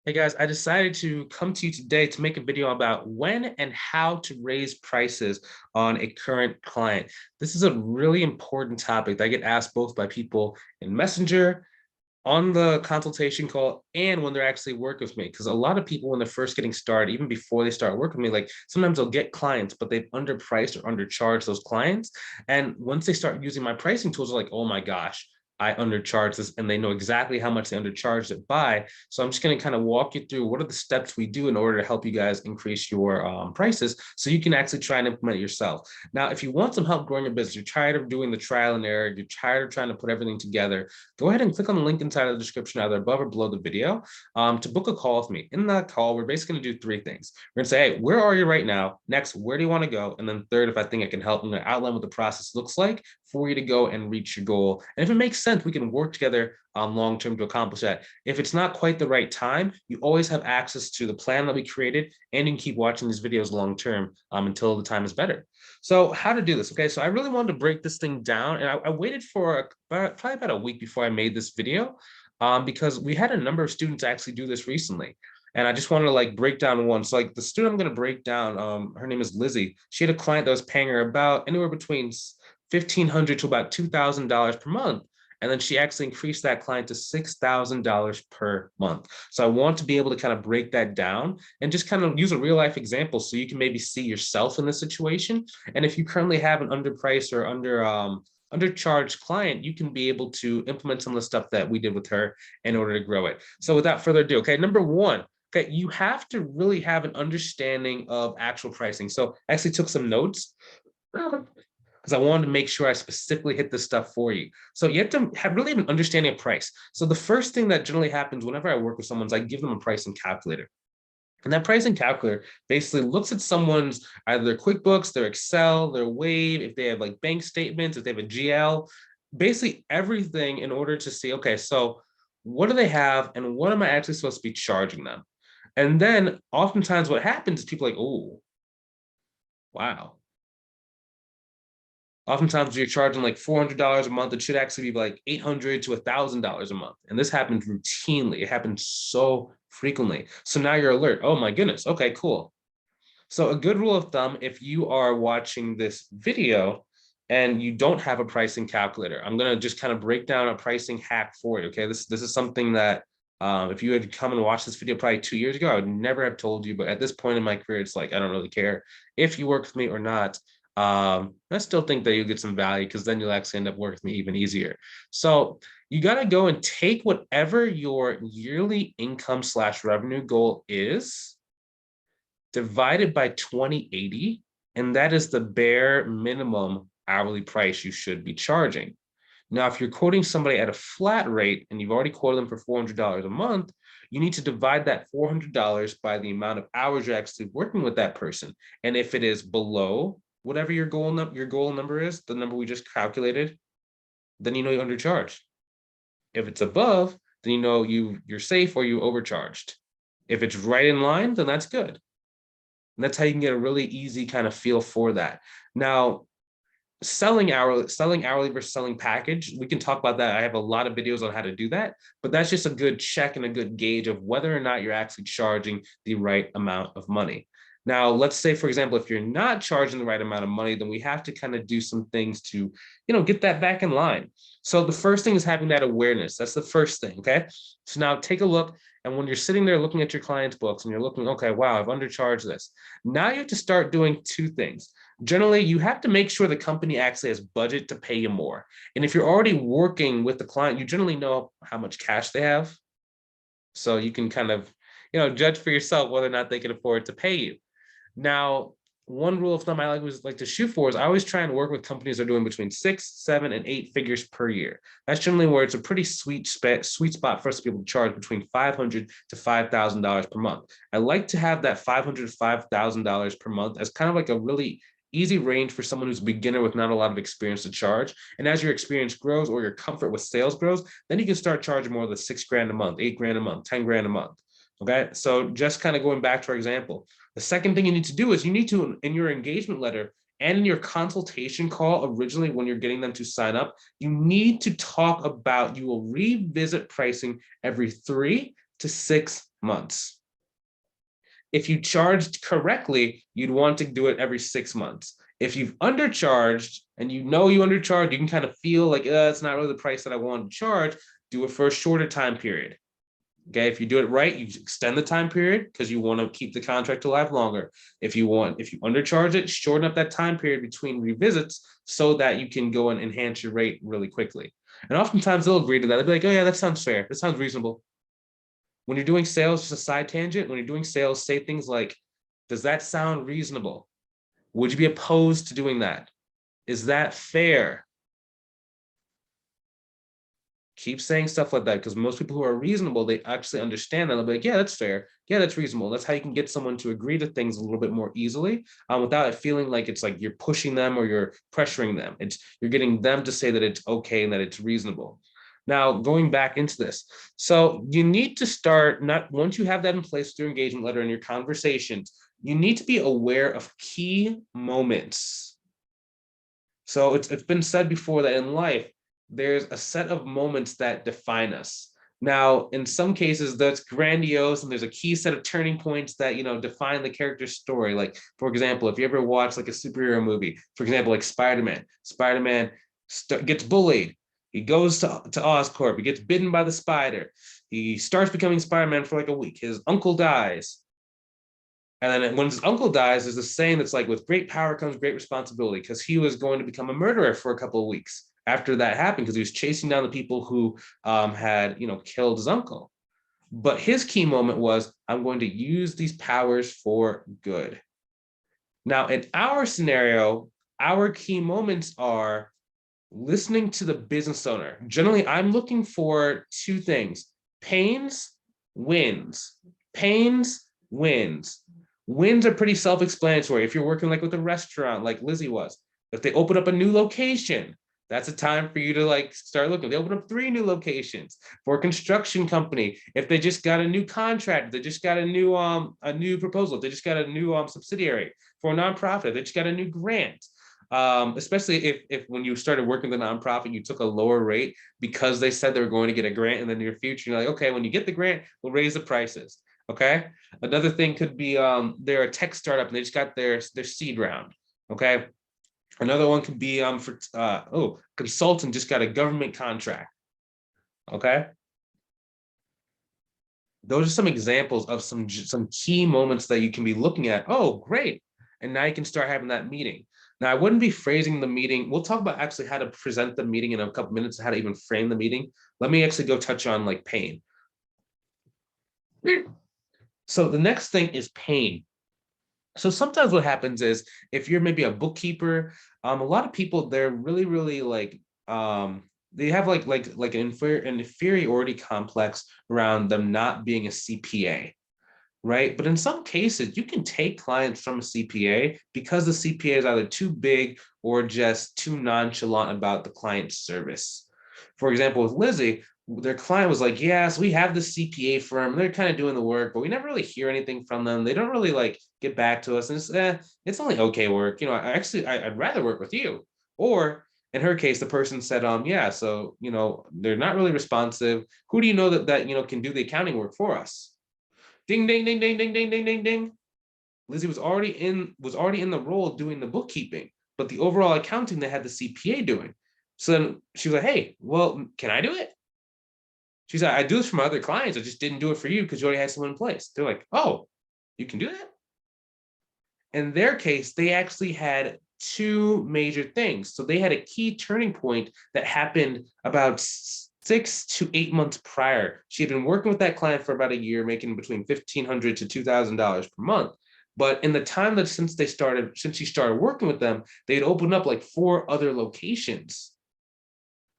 Hey guys, I decided to come to you today to make a video about when and how to raise prices on a current client. This is a really important topic that I get asked both by people in Messenger, on the consultation call, and when they're actually working with me. Because a lot of people, when they're first getting started, even before they start working with me, like sometimes they'll get clients, but they've underpriced or undercharged those clients. And once they start using my pricing tools, they're like, oh my gosh, I undercharged this, and they know exactly how much they undercharged it by. So I'm just going to kind of walk you through what are the steps we do in order to help you guys increase your prices so you can actually try and implement it yourself. Now, if you want some help growing your business, you're tired of doing the trial and error, you're tired of trying to put everything together, go ahead and click on the link inside of the description, either above or below the video, to book a call with me. In that call, we're basically going to do three things. We're going to say, hey, where are you right now? Next, where do you want to go? And then third, if I think I can help, I'm going to outline what the process looks like for you to go and reach your goal. And if it makes sense, we can work together long-term to accomplish that. If it's not quite the right time, you always have access to the plan that we created, and you can keep watching these videos long-term until the time is better. So how to do this? Okay, so I really wanted to break this thing down, and I waited for probably about a week before I made this video, because we had a number of students actually do this recently. And I just wanted to like break down one. So like the student I'm going to break down, her name is Lizzie. She had a client that was paying her about anywhere between $1,500 to about $2,000 per month. And then she actually increased that client to $6,000 per month. So I want to be able to kind of break that down and just kind of use a real life example so you can maybe see yourself in this situation. And if you currently have an underpriced or undercharged client, you can be able to implement some of the stuff that we did with her in order to grow it. So without further ado, okay, number one, okay, you have to really have an understanding of actual pricing. So I actually took some notes because I wanted to make sure I specifically hit this stuff for you. So you have to really have an understanding of price. So the first thing that generally happens whenever I work with someone is I give them a pricing calculator. And that pricing calculator basically looks at someone's either their QuickBooks, their Excel, their Wave, if they have like bank statements, if they have a GL, basically everything in order to see, okay, so what do they have and what am I actually supposed to be charging them? And then oftentimes what happens is people are like, oh, wow. Oftentimes you're charging like $400 a month. It should actually be like $800 to $1,000 a month. And this happens routinely. It happens so frequently. So now you're alert. Oh my goodness. Okay, cool. So a good rule of thumb, if you are watching this video and you don't have a pricing calculator, I'm going to just kind of break down a pricing hack for you. Okay, this is something that if you had come and watched this video probably 2 years ago, I would never have told you. But at this point in my career, it's like, I don't really care if you work with me or not. I still think that you'll get some value because then you'll actually end up working with me even easier. So you got to go and take whatever your yearly income / revenue goal is, divided by 2080, and that is the bare minimum hourly price you should be charging. Now, if you're quoting somebody at a flat rate and you've already quoted them for $400 a month, you need to divide that $400 by the amount of hours you're actually working with that person. And if it is below whatever your goal number is, the number we just calculated, then you know you undercharged. If it's above, then you know you're safe or you overcharged. If it's right in line, then that's good. And that's how you can get a really easy kind of feel for that. Now, selling hourly versus selling package, we can talk about that. I have a lot of videos on how to do that, but that's just a good check and a good gauge of whether or not you're actually charging the right amount of money. Now, let's say, for example, if you're not charging the right amount of money, then we have to kind of do some things to, get that back in line. So the first thing is having that awareness. That's the first thing, okay? So now take a look, and when you're sitting there looking at your client's books and you're looking, okay, wow, I've undercharged this. Now you have to start doing two things. Generally, you have to make sure the company actually has budget to pay you more. And if you're already working with the client, you generally know how much cash they have. So you can kind of, judge for yourself whether or not they can afford to pay you. Now, one rule of thumb I always like to shoot for is I always try and work with companies that are doing between 6, 7, and 8 figures per year. That's generally where it's a pretty sweet spot for us to be able to charge between $500 to $5,000 per month. I like to have that $500 to $5,000 per month as kind of like a really easy range for someone who's a beginner with not a lot of experience to charge. And as your experience grows or your comfort with sales grows, then you can start charging more than $6,000 a month, $8,000 a month, $10,000 a month. Okay, so just kind of going back to our example, the second thing you need to do is you need to, in your engagement letter and in your consultation call originally when you're getting them to sign up, you need to talk about you will revisit pricing every 3 to 6 months. If you charged correctly, you'd want to do it every 6 months. If you've undercharged and you know you undercharged, you can kind of feel like it's not really the price that I want to charge, do it for a shorter time period. Okay, if you do it right, you extend the time period because you want to keep the contract alive longer. If you undercharge it, shorten up that time period between revisits so that you can go and enhance your rate really quickly. And oftentimes they'll agree to that. They'll be like, oh yeah, that sounds fair. That sounds reasonable. When you're doing sales, just a side tangent, when you're doing sales, say things like, does that sound reasonable? Would you be opposed to doing that? Is that fair? Keep saying stuff like that because most people who are reasonable, they actually understand that. They'll be like, yeah, that's fair. Yeah, that's reasonable. That's how you can get someone to agree to things a little bit more easily without it feeling like it's like you're pushing them or you're pressuring them. You're getting them to say that it's okay and that it's reasonable. Now, going back into this. So you need to start, not once you have that in place through engagement letter and your conversations, you need to be aware of key moments. So it's been said before that in life, there's a set of moments that define us. Now, in some cases, that's grandiose, and there's a key set of turning points that define the character's story. Like, for example, if you ever watch like a superhero movie, for example, like Spider-Man, gets bullied. He goes to Oscorp. He gets bitten by the spider. He starts becoming Spider-Man for like a week. His uncle dies. And then when his uncle dies, there's a saying that's like, with great power comes great responsibility, because he was going to become a murderer for a couple of weeks after that happened, because he was chasing down the people who had killed his uncle. But his key moment was, I'm going to use these powers for good. Now, in our scenario, our key moments are listening to the business owner. Generally, I'm looking for two things: pains, wins. Pains, wins. Wins are pretty self-explanatory. If you're working like with a restaurant, like Lizzie was, if they open up a new location, that's a time for you to like start looking. They open up 3 new locations. For a construction company, if they just got a new contract, they just got a new proposal, they just got a new subsidiary. For a nonprofit, they just got a new grant. Especially if when you started working the nonprofit, you took a lower rate because they said they were going to get a grant in the near future. You're like, okay, when you get the grant, we'll raise the prices. Okay. Another thing could be they're a tech startup and they just got their seed round. Okay. Another one could be consultant just got a government contract. Okay. Those are some examples of some key moments that you can be looking at. Oh, great. And now you can start having that meeting. Now, I wouldn't be phrasing the meeting. We'll talk about actually how to present the meeting in a couple minutes, how to even frame the meeting. Let me actually go touch on like pain. So the next thing is pain. So sometimes what happens is if you're maybe a bookkeeper, a lot of people, they're really, really like, they have like an inferiority complex around them not being a CPA, right? But in some cases, you can take clients from a CPA because the CPA is either too big or just too nonchalant about the client's service. For example, with Lizzie, their client was like, yes, we have the CPA firm. They're kind of doing the work, but we never really hear anything from them. They don't really like get back to us. And it's only okay work. I'd rather work with you. Or in her case, the person said, yeah, so, they're not really responsive. Who do you know that can do the accounting work for us? Ding, ding, ding, ding, ding, ding, ding, ding, ding. Lizzie was already in the role doing the bookkeeping, but the overall accounting they had the CPA doing. So then she was like, hey, well, can I do it? She's like, I do this for my other clients. I just didn't do it for you because you already had someone in place. They're like, oh, you can do that? In their case, they actually had 2 major things. So they had a key turning point that happened about 6 to 8 months prior. She had been working with that client for about a year, making between $1,500 to $2,000 per month. But in the time that since she started working with them, they had opened up like 4 other locations.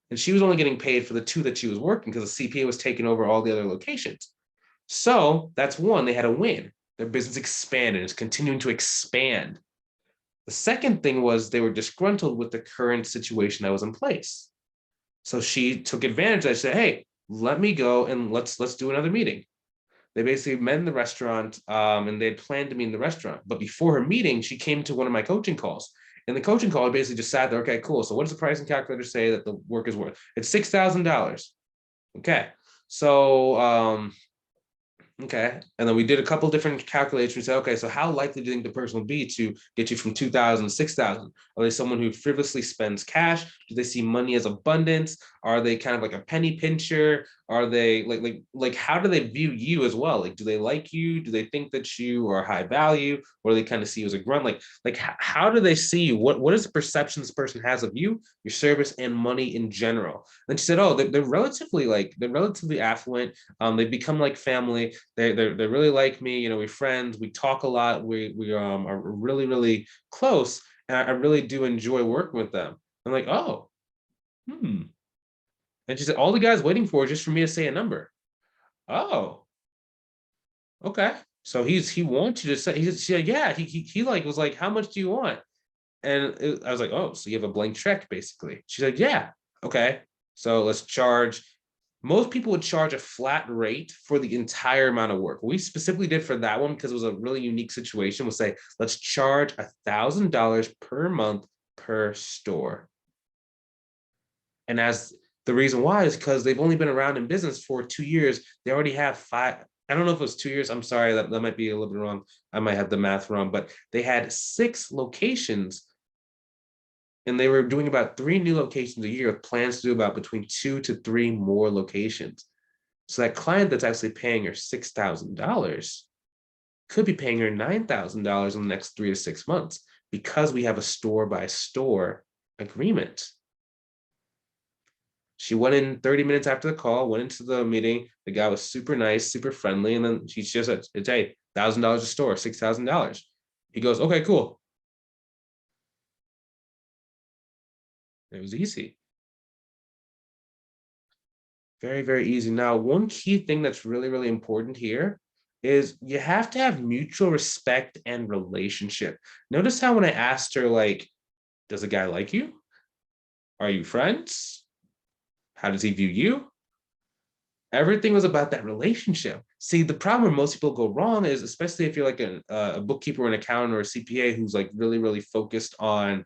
And she was only getting paid for the 2 that she was working because the CPA was taking over all the other locations. So that's one, they had a win. Their business expanded. It's continuing to expand. The second thing was they were disgruntled with the current situation that was in place. So she took advantage. I said, hey, let me go and let's do another meeting. They basically met in the restaurant and they had planned to meet in the restaurant. But before her meeting, she came to one of my coaching calls. In the coaching call, I basically just sat there. Okay, cool. So what does the pricing calculator say that the work is worth? It's $6,000. Okay. So Okay. And then we did a couple different calculations. We said, okay, so how likely do you think the person will be to get you from 2,000 to 6,000? Are they someone who frivolously spends cash? Do they see money as abundance? Are they kind of like a penny pincher? Are they like how do they view you as well? Like, do they like you? Do they think that you are high value? Or do they kind of see you as a grunt? Like how do they see you? What is the perception this person has of you, your service, and money in general? And she said, oh, they're relatively affluent. They become like family. They really like me. You know, we're friends. We talk a lot. We are really really close, and I really do enjoy working with them. I'm like, oh, hmm. And she said, all the guy's waiting for is just for me to say a number. Oh, okay. So he wants you to say. She said, yeah. He like was like, how much do you want? And I was like, oh, so you have a blank check, basically. She's like, yeah, okay. So let's charge. Most people would charge a flat rate for the entire amount of work. What we specifically did for that one, because it was a really unique situation, was say, let's charge $1,000 per month per store. And as the reason why is because they've only been around in business for 2 years. They already have five. I don't know if it was 2 years. I'm sorry, that might be a little bit wrong. I might have the math wrong, but they had 6 locations, and they were doing about 3 new locations a year with plans to do about between 2 to 3 more locations. So that client that's actually paying her $6,000 could be paying her $9,000 in the next 3 to 6 months because we have a store by store agreement. She went in 30 minutes after the call, went into the meeting. The guy was super nice, super friendly. And then she just said, it's hey, $1,000 a store, $6,000. He goes, okay, cool. It was easy. Very, very easy. Now, one key thing that's really, really important here is you have to have mutual respect and relationship. Notice how when I asked her, like, does a guy like you? Are you friends? How does he view you? Everything was about that relationship. See, the problem where most people go wrong is, especially if you're like a bookkeeper or an accountant or a CPA who's like really, really focused on,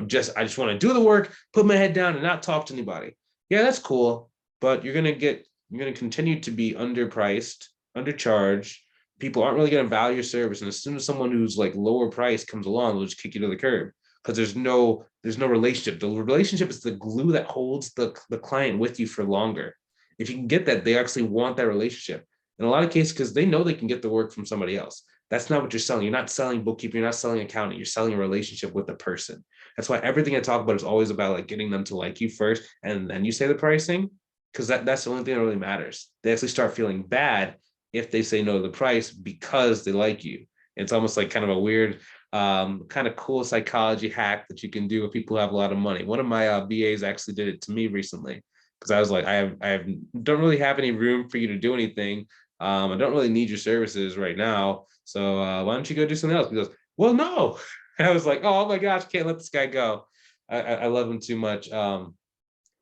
just I just want to do the work, put my head down, and not talk to anybody. Yeah, that's cool, but you're gonna continue to be underpriced, undercharged. People aren't really gonna value your service, and as soon as someone who's like lower price comes along, they'll just kick you to the curb because there's no relationship. The relationship is the glue that holds the client with you for longer. If you can get that, they actually want that relationship. In a lot of cases, because they know they can get the work from somebody else. That's not what you're selling. You're not selling bookkeeping. You're not selling accounting. You're selling a relationship with the person. That's why everything I talk about is always about like getting them to like you first, and then you say the pricing, because that's the only thing that really matters. They actually start feeling bad if they say no to the price because they like you. It's almost like kind of a weird, kind of cool psychology hack that you can do with people who have a lot of money. One of my BAs actually did it to me recently because I was like, I don't really have any room for you to do anything. I don't really need your services right now. So why don't you go do something else? He goes, well, no. And I was like, oh my gosh, can't let this guy go. I love him too much. Love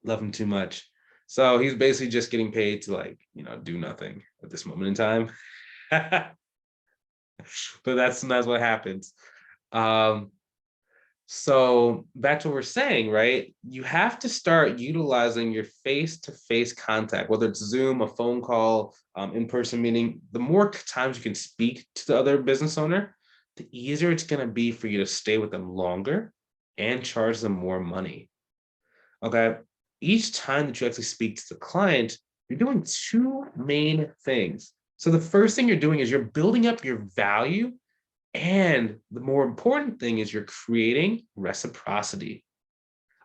him too much. So he's basically just getting paid to like, do nothing at this moment in time. But that's what happens. Um, So back to what we're saying, right? You have to start utilizing your face-to-face contact, whether it's Zoom, a phone call, in-person meeting. The more times you can speak to the other business owner, the easier it's going to be for you to stay with them longer and charge them more money. Okay. Each time that you actually speak to the client, you're doing two main things. So the first thing you're doing is you're building up your value, and the more important thing is you're creating reciprocity.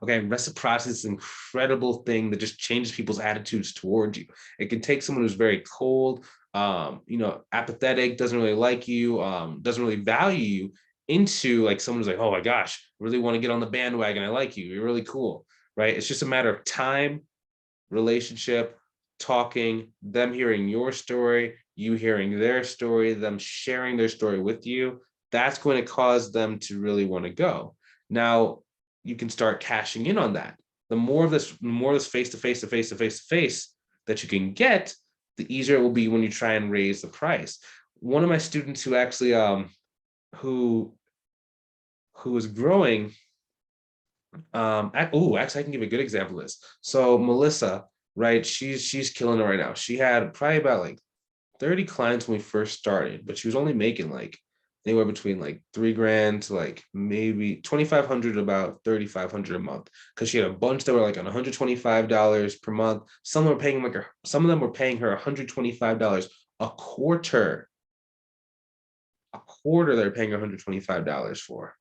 Okay, reciprocity is an incredible thing that just changes people's attitudes towards you. It can take someone who's very cold, apathetic, doesn't really like you, doesn't really value you, into like someone who's like, oh my gosh, I really want to get on the bandwagon. I like you. You're really cool, right? It's just a matter of time, relationship, talking, them hearing your story, you hearing their story, them sharing their story with you. That's going to cause them to really want to go. Now, you can start cashing in on that. The more of this face to face to face to face to face that you can get, the easier it will be when you try and raise the price. One of my students who actually who was growing, actually I can give a good example of this. So Melissa, right? She's killing it right now. She had probably about like 30 clients when we first started, but she was only making like anywhere between like 3 grand to like maybe 2,500 to about 3,500 a month. Cause she had a bunch that were like on $125 per month. Some were paying like some of them were paying her $125 a quarter. A quarter they're paying $125 for.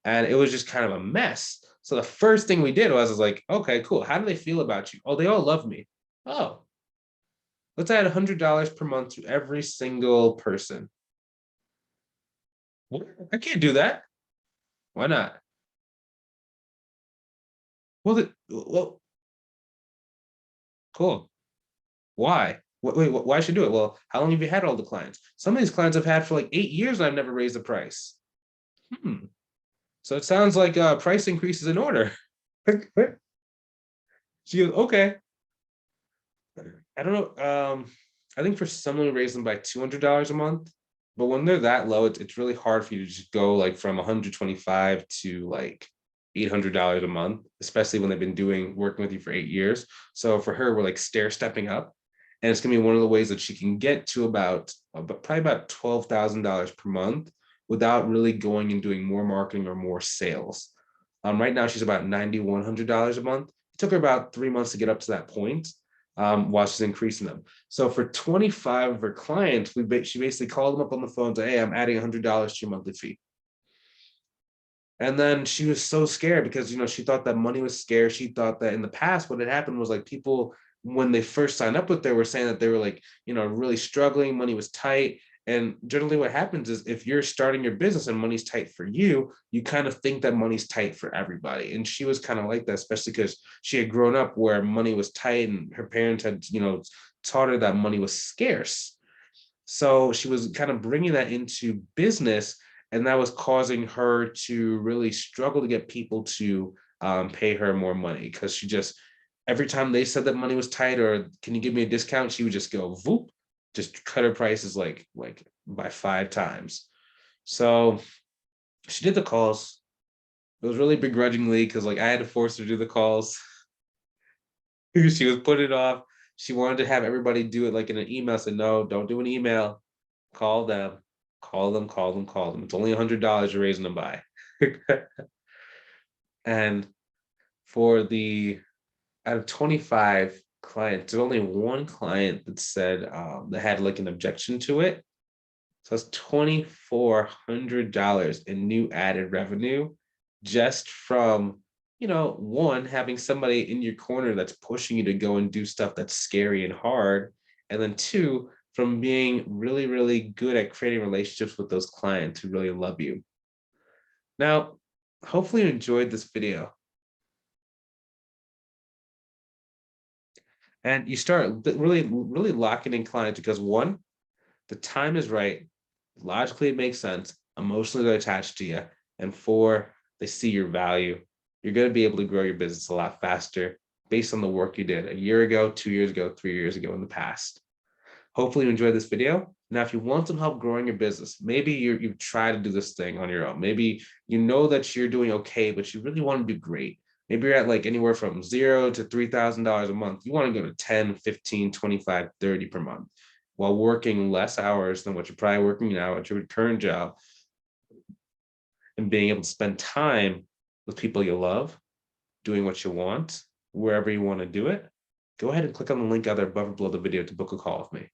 And it was just kind of a mess. So the first thing we did was like, okay, cool. How do they feel about you? Oh, they all love me. Oh, let's add $100 per month to every single person. What? I can't do that. Why not? Well, cool. Why? Wait, why should I do it? Well, how long have you had all the clients? Some of these clients I've had for like 8 years and I've never raised the price. So it sounds like price increase is in order. She goes, okay. I don't know. I think for someone who raised them by $200 a month, but when they're that low, it's really hard for you to just go like from 125 to like $800 a month, especially when they've been working with you for 8 years. So for her, we're like stair stepping up, and it's gonna be one of the ways that she can get to about probably about $12,000 per month without really going and doing more marketing or more sales. Right now she's about $9,100 a month. It took her about 3 months to get up to that point, while she's increasing them. So for 25 of her clients, she basically called them up on the phone and said, hey, I'm adding $100 to your monthly fee. And then she was so scared because, she thought that money was scarce. She thought that in the past, what had happened was like people, when they first signed up with her, were saying that they were like, really struggling, money was tight. And generally what happens is if you're starting your business and money's tight for you, you kind of think that money's tight for everybody. And she was kind of like that, especially because she had grown up where money was tight and her parents had, taught her that money was scarce. So she was kind of bringing that into business, and that was causing her to really struggle to get people to pay her more money because she just, every time they said that money was tight or can you give me a discount, she would just go whoop, just cut her prices like by 5 times. So she did the calls. It was really begrudgingly because like I had to force her to do the calls. She was putting it off. She wanted to have everybody do it like in an email. I said, no, don't do an email. Call them, call them, call them, call them. It's only $100 you're raising them by. And for the out of 25 clients, there's only one client that said that had like an objection to it. So it's $2,400 in new added revenue just from, one, having somebody in your corner that's pushing you to go and do stuff that's scary and hard. And then two, from being really, really good at creating relationships with those clients who really love you. Now, hopefully you enjoyed this video. And you start really, really locking in clients because one, the time is right. Logically, it makes sense. Emotionally, they're attached to you. And four, they see your value. You're going to be able to grow your business a lot faster based on the work you did a year ago, 2 years ago, 3 years ago in the past. Hopefully you enjoyed this video. Now, if you want some help growing your business, maybe you've tried to do this thing on your own. Maybe you know that you're doing okay, but you really want to do great. Maybe you're at like anywhere from $0 to $3,000 a month. You want to go to 10, 15, 25, 30 per month while working less hours than what you're probably working now at your current job and being able to spend time with people you love, doing what you want, wherever you want to do it. Go ahead and click on the link either above or below the video to book a call with me.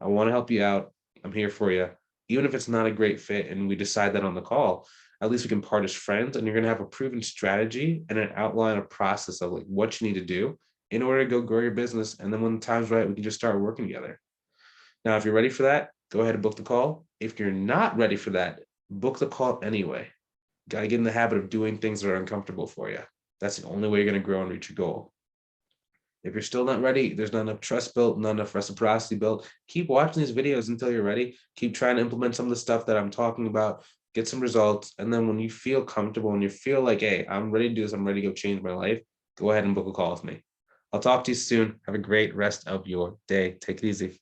I want to help you out. I'm here for you. Even if it's not a great fit and we decide that on the call, at least we can part as friends and you're going to have a proven strategy and an outline, a process of like what you need to do in order to go grow your business. And then when the time's right, we can just start working together. Now, if you're ready for that, go ahead and book the call. If you're not ready for that, book the call anyway. Got to get in the habit of doing things that are uncomfortable for you. That's the only way you're going to grow and reach your goal. If you're still not ready, there's not enough trust built, not enough reciprocity built. Keep watching these videos until you're ready. Keep trying to implement some of the stuff that I'm talking about, get some results. And then when you feel comfortable and you feel like, hey, I'm ready to do this, I'm ready to go change my life, go ahead and book a call with me. I'll talk to you soon. Have a great rest of your day. Take it easy.